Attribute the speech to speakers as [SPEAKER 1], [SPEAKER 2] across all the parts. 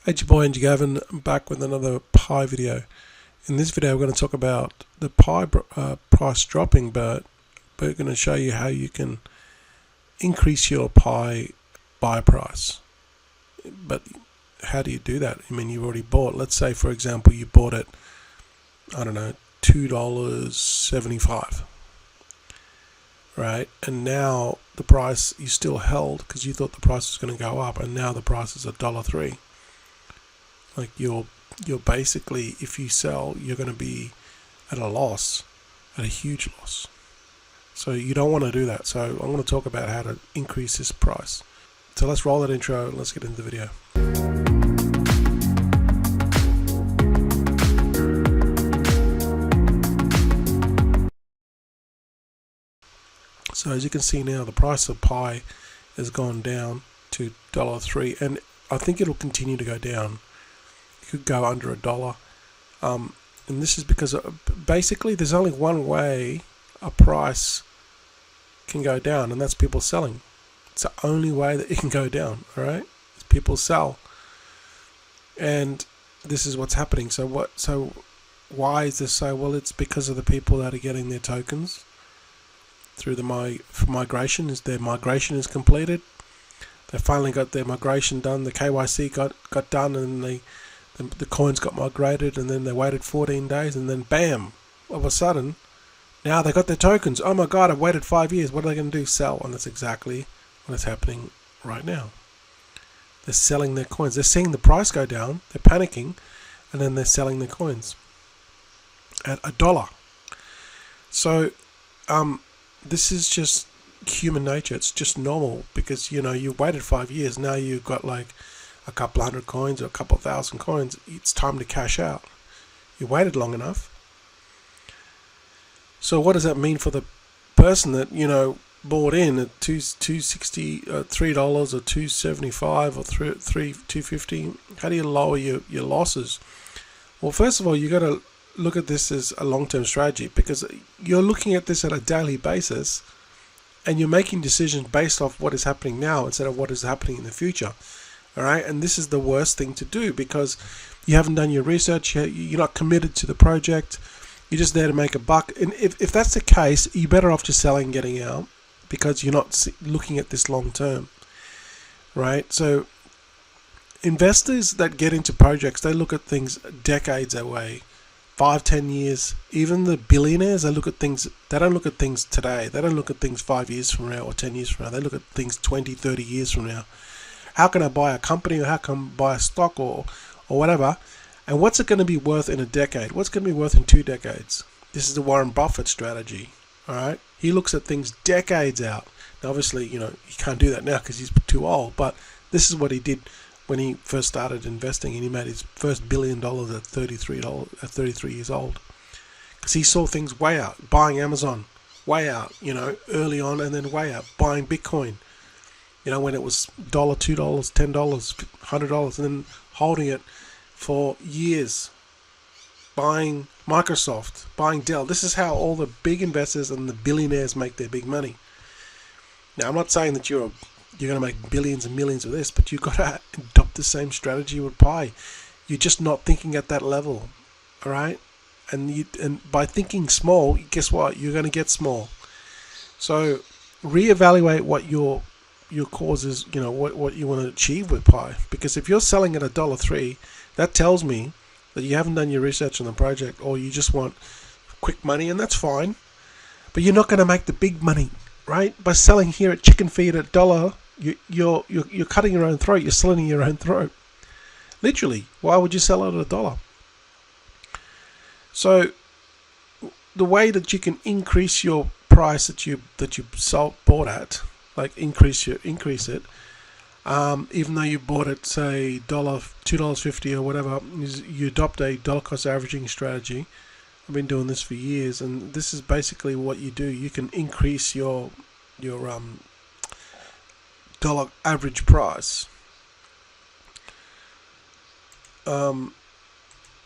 [SPEAKER 1] Hey, it's your boy Angie Gavin, back with another pie video. In this video, we're going to talk about the pie price dropping, but we're going to show you how you can increase your pie buy price. But how do you do that? I mean, you've already bought. Let's say, for example, you bought it, I don't know, $2.75, right? And now the price you still held because you thought the price was going to go up, and now the price is $1.03. Like you're basically, if you sell, you're going to be at a loss, at a huge loss. So you don't want to do that. So I'm going to talk about how to increase this price. So let's roll that intro and let's get into the video. So as you can see now, the price of pie has gone down to $1.03, and I think it'll continue to go down. Could go under $1, and this is because basically there's only one way a price can go down, and that's people selling. It's the only way that it can go down. All right, people sell, and this is what's happening. So why is this so? Well, it's because of the people that are getting their tokens through the migration. Their migration is completed. They finally got their migration done. The KYC got done, and the coins got migrated, and then they waited 14 days, and then bam, all of a sudden, now they got their tokens. Oh my God, I've waited 5 years. What are they going to do? Sell. And that's exactly what is happening right now. They're selling their coins. They're seeing the price go down. They're panicking, and then they're selling their coins at $1. So this is just human nature. It's just normal because, you waited 5 years. Now you've got like a couple hundred coins or a couple thousand coins. It's time to cash out. You waited long enough. So what does that mean for the person that bought in at $2.60, $3 or $2.75 or $2.50? How do you lower your losses? Well, first of all, you got to look at this as a long-term strategy, because you're looking at this at a daily basis, and you're making decisions based off what is happening now instead of what is happening in the future. All right, and this is the worst thing to do because you haven't done your research. You're not committed to the project. You're just there to make a buck. And if that's the case, you're better off just selling and getting out because you're not looking at this long term, right? So investors that get into projects, they look at things decades away, 5-10 years. Even the billionaires, they look at things. They don't look at things today. They don't look at things 5 years from now or 10 years from now. They look at things 20-30 years from now. How can I buy a company, or how can I buy a stock or whatever? And what's it going to be worth in a decade? What's going to be worth in 2 decades? This is the Warren Buffett strategy. All right. He looks at things decades out. Now, obviously, he can't do that now because he's too old. But this is what he did when he first started investing, and he made his first $1 billion at 33 years old. Because he saw things way out. Buying Amazon, way out, early on, and then way out. Buying Bitcoin, when it was $1, $2, $10, $100, and then holding it for years. Buying Microsoft, buying Dell. This is how all the big investors and the billionaires make their big money. Now, I'm not saying that you're going to make billions and millions of this, but you've got to adopt the same strategy with pie. You're just not thinking at that level, all right? And by thinking small, guess what? You're going to get small. So reevaluate what your cause is, what you want to achieve with pie. Because if you're selling at $1.03, that tells me that you haven't done your research on the project, or you just want quick money, and that's fine. But you're not going to make the big money, right? By selling here at chicken feed at $1, you're cutting your own throat. You're slitting your own throat. Literally, why would you sell it at $1? So the way that you can increase your price that you bought at, like increase it, even though you bought it, say $2.50 or whatever, you adopt a dollar cost averaging strategy. I've been doing this for years, and this is basically what you do. You can increase your dollar average price.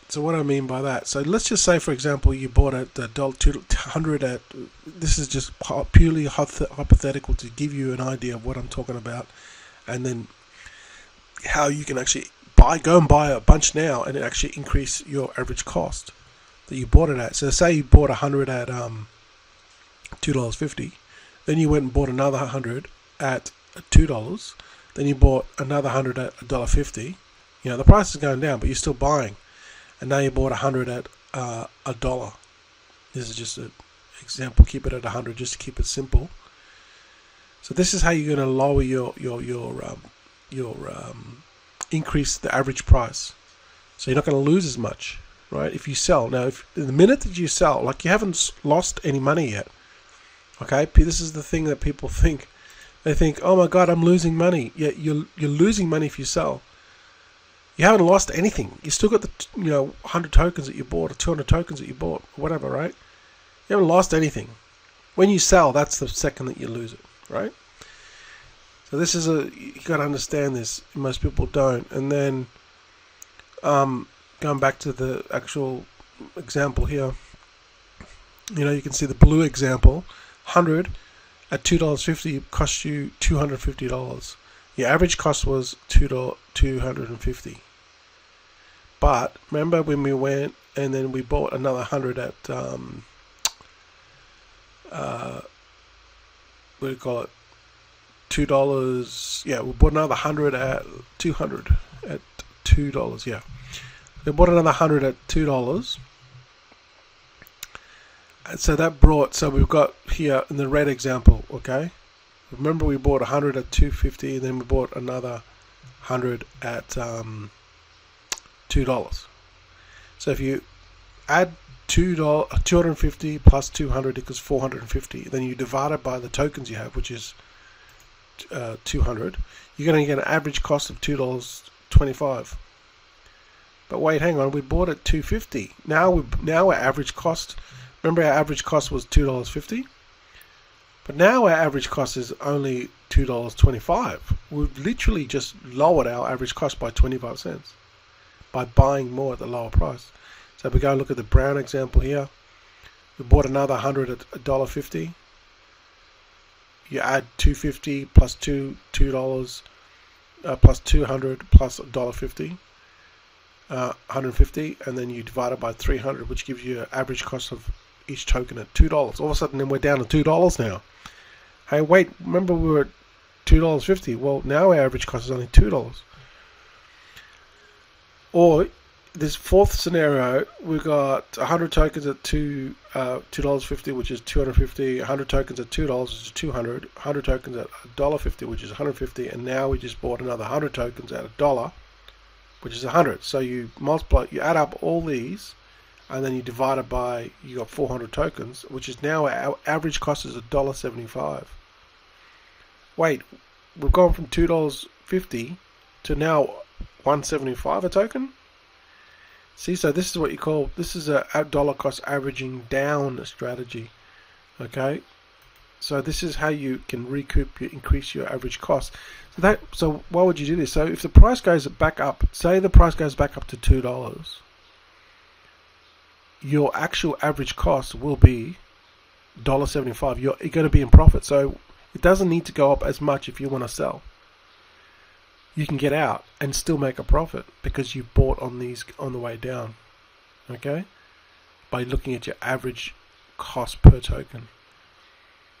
[SPEAKER 1] So what I mean by that, so let's just say, for example, you bought at $200 at, this is just purely hypothetical to give you an idea of what I'm talking about, and then how you can actually go and buy a bunch now, and it actually increase your average cost that you bought it at. So say you bought 100 at $2.50, then you went and bought another 100 at $2, then you bought another 100 at $1.50. The price is going down, but you're still buying, and now you bought 100 at $1. This is just an example. Keep it at 100 just to keep it simple. So this is how you're going to lower your increase the average price. So you're not going to lose as much, right? If you sell now, if the minute that you sell, like you haven't lost any money yet. Okay, this is the thing that people think. They think, oh my God, I'm losing money. Yeah, you're losing money if you sell. You haven't lost anything. You still got the 100 tokens that you bought, or 200 tokens that you bought, or whatever, right? You haven't lost anything. When you sell, that's the second that you lose it, right? So this is you got to understand this. Most people don't. And then going back to the actual example here, you can see the blue example. 100 at $2.50 cost you $250. Your average cost was $250. But remember when we went and then we bought another 100 at what do you call it? $2. Yeah, we bought another 100 at 200 at $2. Yeah, we bought another 100 at $2. And so that so we've got here in the red example, okay? Remember we bought 100 at $2.50, and then we bought another 100 at $2. So if you add $250 plus 200 equals 450, then you divide it by the tokens you have, which is 200. You're going to get an average cost of $2.25. But wait, hang on, we bought at $2.50. Now our average cost. Remember, our average cost was $2.50, but now our average cost is only $2.25. We've literally just lowered our average cost by 25 cents by buying more at the lower price. So if we go and look at the brown example here, we bought another 100 at $1.50. You add $2.50 plus $2 plus 200 plus $1.50. 150, and then you divide it by 300, which gives you an average cost of each token at $2. All of a sudden, then we're down to $2 now. Hey, wait, remember we were at $2.50. Well, now our average cost is only $2. Or this fourth scenario, we've got 100 tokens at $2.50, which is 250. 100 tokens at $2, which is 200. 100 tokens at $1.50, which is 150, and now we just bought another 100 tokens at $1, which is 100. So you multiply, you add up all these, and then you divide it by, you got 400 tokens, which is now our average cost is $1.75. Wait, we've gone from $2.50 to now $1.75 a token. See, so this is what you call, this is a dollar cost averaging down strategy. Okay, so this is how you can increase your average cost. So why would you do this? So if the price goes back up, say the price goes back up to $2, your actual average cost will be $1.75. You're going to be in profit. So it doesn't need to go up as much if you want to sell. You can get out and still make a profit because you bought on these on the way down. Okay, by looking at your average cost per token.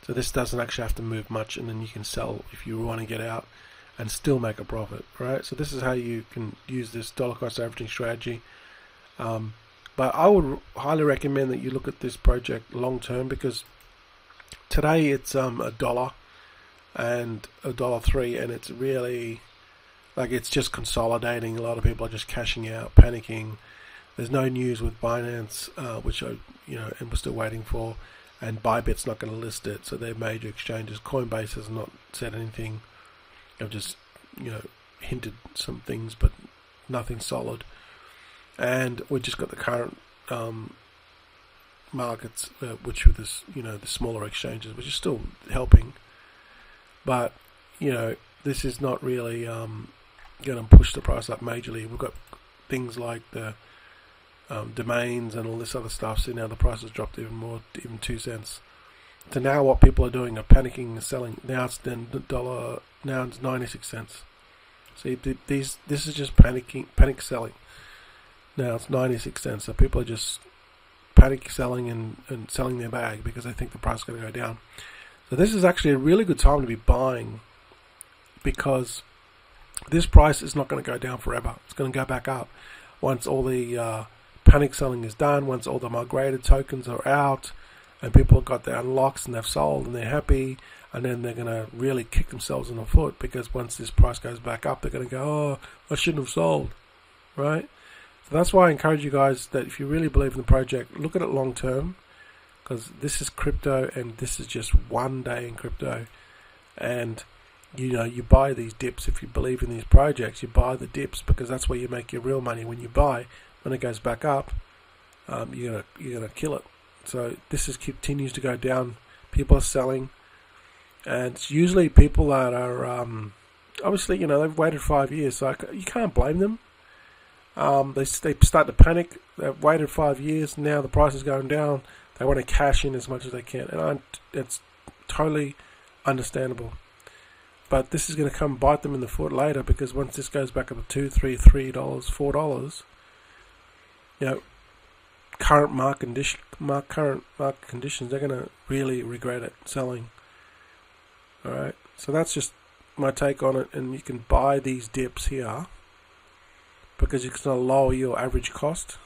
[SPEAKER 1] So this doesn't actually have to move much, and then you can sell if you want to get out and still make a profit, right? So this is how you can use this dollar cost averaging strategy. But I would highly recommend that you look at this project long term, because today it's $1 and $1.03, and it's really like it's just consolidating. A lot of people are just cashing out, panicking. There's no news with Binance, which I, and we're still waiting for. And Bybit's not going to list it, so they're major exchanges. Coinbase has not said anything. They've just, hinted some things, but nothing solid. And we just got the current markets, which are this, the smaller exchanges, which is still helping. But, this is not really going to push the price up majorly. We've got things like the domains and all this other stuff. So now the price has dropped even more, even 2 cents. So now what people are doing are panicking and selling. Now it's then $1. Now it's 96 cents. See, this is just panic selling. Now it's 96 cents, so people are just panic selling and selling their bag because they think the price is going to go down. So this is actually a really good time to be buying, because this price is not going to go down forever. It's going to go back up once all the panic selling is done, once all the migrated tokens are out and people have got their unlocks and they've sold and they're happy, and then they're going to really kick themselves in the foot, because once this price goes back up, they're going to go, oh, I shouldn't have sold, right? So that's why I encourage you guys that if you really believe in the project, look at it long term, because this is crypto and this is just one day in crypto. And you buy these dips. If you believe in these projects, you buy the dips, because that's where you make your real money. When you buy, when it goes back up, you're gonna kill it. So this continues to go down. People are selling, and it's usually people that are obviously they've waited 5 years, so you can't blame them. They start to panic. They've waited 5 years. Now the price is going down. They want to cash in as much as they can, and it's totally understandable. But this is going to come bite them in the foot later, because once this goes back up to $2, $3, $4, current market conditions, they're going to really regret it selling. All right, so that's just my take on it, and you can buy these dips here because it's going to lower your average cost,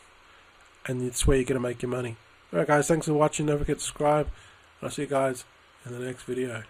[SPEAKER 1] and it's where you're going to make your money. Alright guys, thanks for watching. Don't forget to subscribe. I'll see you guys in the next video.